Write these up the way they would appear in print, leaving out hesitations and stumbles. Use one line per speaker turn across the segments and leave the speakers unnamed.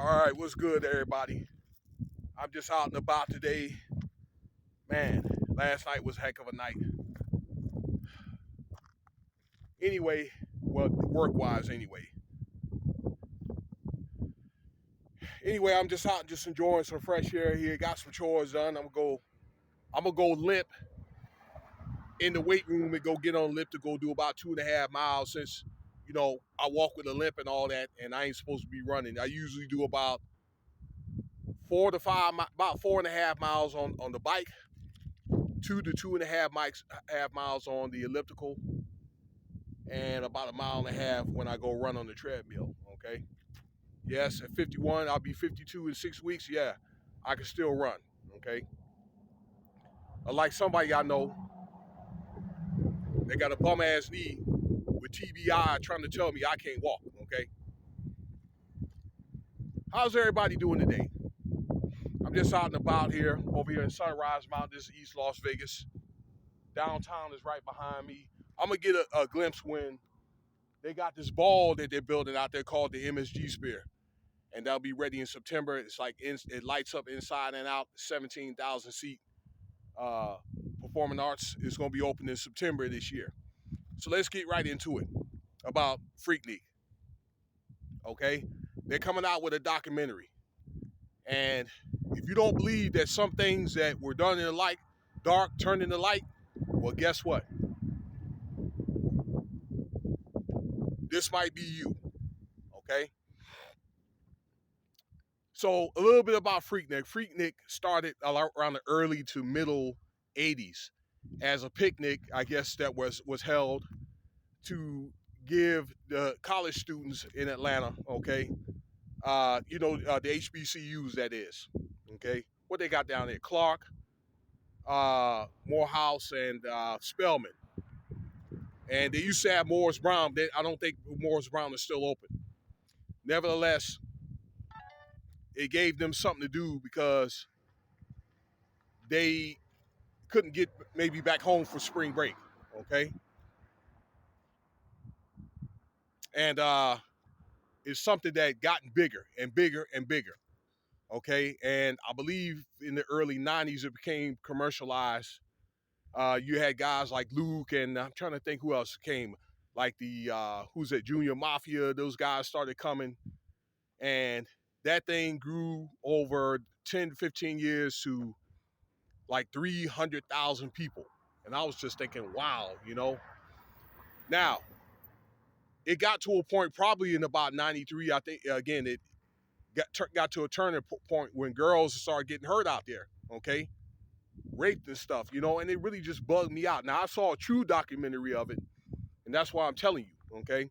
All right, what's good, everybody? I'm just out and about today. Man, last night was a heck of a night. Anyway, well, work wise, anyway. Anyway, I'm just out, just enjoying some fresh air here. Got some chores done. I'm gonna go limp in the weight room and go get on limp to go do about 2.5 miles since I walk with a limp and all that, and I ain't supposed to be running. I usually do about 4 to 5, about 4.5 miles on the bike, 2 to 2.5 miles on the elliptical, and about a mile and a half when I go run on the treadmill. Okay. Yes, at 51, I'll be 52 in 6 weeks. Yeah, I can still run. Okay. Like somebody I know, they got a bum ass knee with TBI trying to tell me I can't walk. Okay. How's everybody doing today? I'm just out and about here, over here in Sunrise Mountain, this is East Las Vegas. Downtown is right behind me. I'm going to get a glimpse when they got this ball that they're building out there called the MSG Sphere, and that'll be ready in September. It's like it lights up inside and out. 17,000 seat uh, performing arts is going to be open in September this year. So let's get right into it about Freaknik. Okay, they're coming out with a documentary, and if you don't believe that some things that were done in the light, dark turned into light, well, guess what? This might be you. Okay. So a little bit about Freaknik. Freaknik started around the early to middle 80s as a picnic, I guess, that was held to give the college students in Atlanta, okay, the HBCUs, that is, okay, what they got down there, Clark, Morehouse, and Spelman. And they used to have Morris Brown. I don't think Morris Brown is still open. Nevertheless, it gave them something to do because they couldn't get maybe back home for spring break, okay? And it's something that gotten bigger and bigger and bigger, okay? And I believe in the early 90s it became commercialized. You had guys like Luke, and I'm trying to think who else came, like who's that, Junior Mafia, those guys started coming, and that thing grew over 10 to 15 years to like 300,000 people. And I was just thinking, wow, Now, it got to a point probably in about 93, I think, again, it got to a turning point when girls started getting hurt out there, okay? Raped and stuff, and it really just bugged me out. Now, I saw a true documentary of it, and that's why I'm telling you, okay?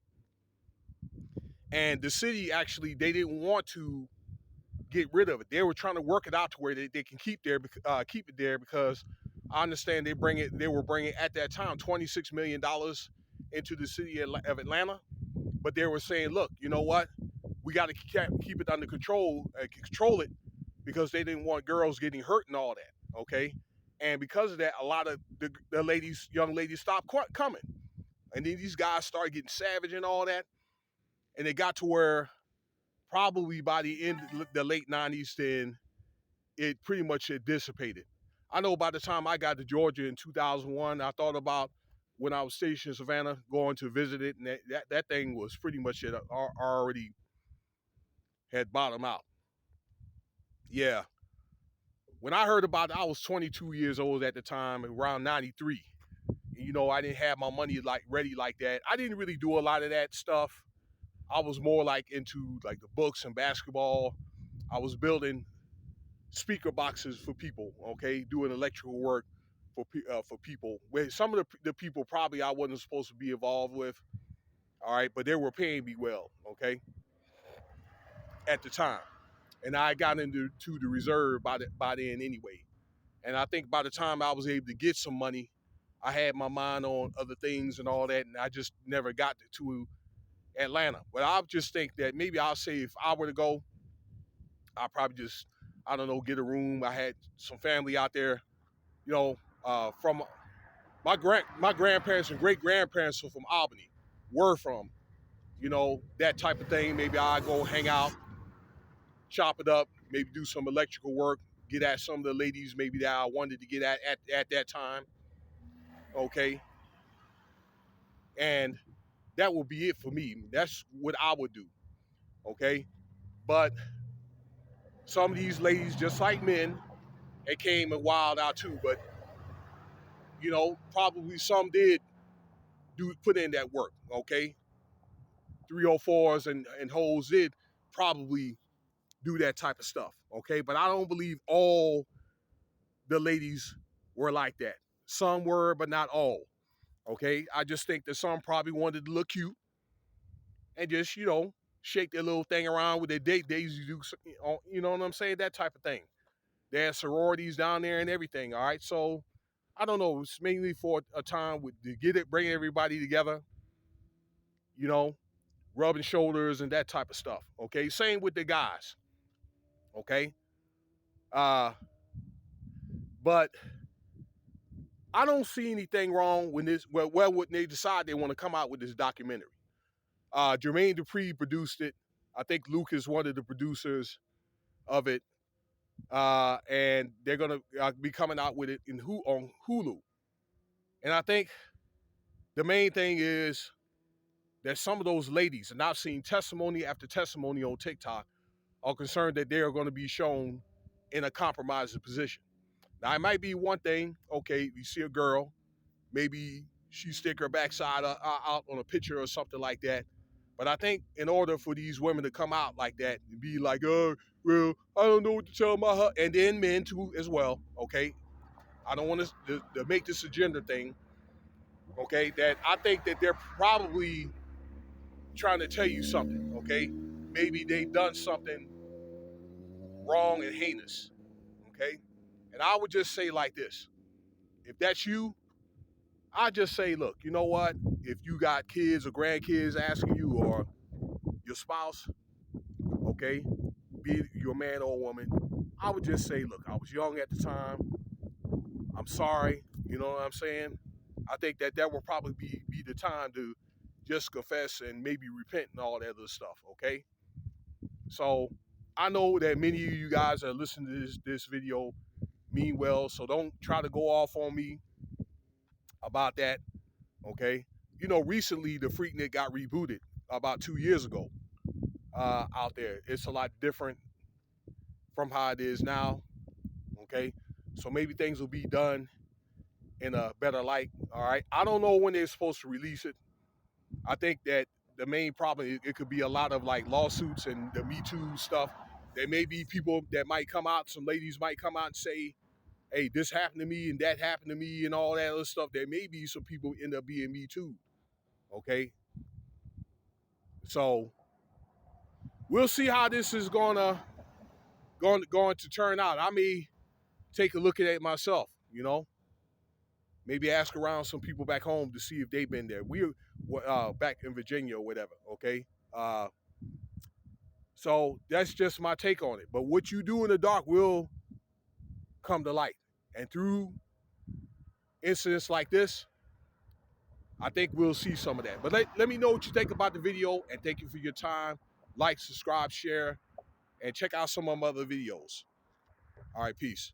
And the city actually, they didn't want to get rid of it. They were trying to work it out to where they can keep it there because I understand they were bringing at that time $26 million into the city of Atlanta, but they were saying, look, you know what? We got to keep it under control it, because they didn't want girls getting hurt and all that. Okay, and because of that, a lot of the young ladies, stopped coming, and then these guys started getting savage and all that, and it got to where probably by the end of the late 90s, then it pretty much had dissipated. I know by the time I got to Georgia in 2001, I thought about when I was stationed in Savannah going to visit it, and that thing was pretty much already had bottomed out. Yeah. When I heard about it, I was 22 years old at the time, around 93. I didn't have my money like ready like that. I didn't really do a lot of that stuff. I was more like into like the books and basketball. I was building speaker boxes for people, okay, doing electrical work for people. Where some of the people probably I wasn't supposed to be involved with, all right, but they were paying me well, okay, at the time, and I got into the reserve by then anyway. And I think by the time I was able to get some money, I had my mind on other things and all that, and I just never got to Atlanta. But I just think that maybe I'll say if I were to go, I'll probably just, I don't know, get a room. I had some family out there, from my grandparents and great grandparents were from Albany, were from, that type of thing. Maybe I go hang out, chop it up, maybe do some electrical work, get at some of the ladies maybe that I wanted to get at that time. Okay. And that will be it for me. That's what I would do. Okay. But some of these ladies, just like men, they came and wild out too. But, probably some did put in that work. Okay. 304s and hoes did probably do that type of stuff. Okay. But I don't believe all the ladies were like that. Some were, but not all. Okay. I just think that some probably wanted to look cute and just, shake their little thing around with their Daisy Dukes. You know what I'm saying? That type of thing. They had sororities down there and everything. All right. So I don't know. It's mainly for a time to get it, bring everybody together, you know, rubbing shoulders and that type of stuff. Okay. Same with the guys. Okay. Uh, but I don't see anything wrong when when they decide they want to come out with this documentary. Jermaine Dupri produced it. I think Luke is one of the producers of it. And they're gonna be coming out with it on Hulu. And I think the main thing is that some of those ladies, and I've seen testimony after testimony on TikTok, are concerned that they are going to be shown in a compromising position. Now, it might be one thing. Okay, you see a girl, maybe she stick her backside out on a picture or something like that. But I think in order for these women to come out like that and be like, oh, well, I don't know what to tell my husband, and then men too as well, okay? I don't want to make this a gender thing, okay? That I think that they're probably trying to tell you something, okay? Maybe they've done something wrong and heinous, okay? And I would just say like this. If that's you, I just say, look, you know what? If you got kids or grandkids asking you or your spouse, okay, be it your man or woman, I would just say, look, I was young at the time. I'm sorry. You know what I'm saying? I think that will probably be the time to just confess and maybe repent and all that other stuff, okay? So I know that many of you guys are listening to this video mean well, so don't try to go off on me about that, okay? Recently the Freaknik got rebooted about 2 years ago out there. It's a lot different from how it is now, okay? So maybe things will be done in a better light, all right? I don't know when they're supposed to release it. I think that the main problem, it could be a lot of like lawsuits and the Me Too stuff. There may be people that might come out, some ladies might come out and say, hey, this happened to me and that happened to me and all that other stuff. There may be some people end up being Me Too, okay? So we'll see how this is going to turn out. I may take a look at it myself, maybe ask around some people back home to see if they've been there. We're back in Virginia or whatever, okay? So that's just my take on it. But what you do in the dark will come to light. And through incidents like this, I think we'll see some of that. But let me know what you think about the video, and thank you for your time. Like, subscribe, share, and check out some of my other videos. All right, peace.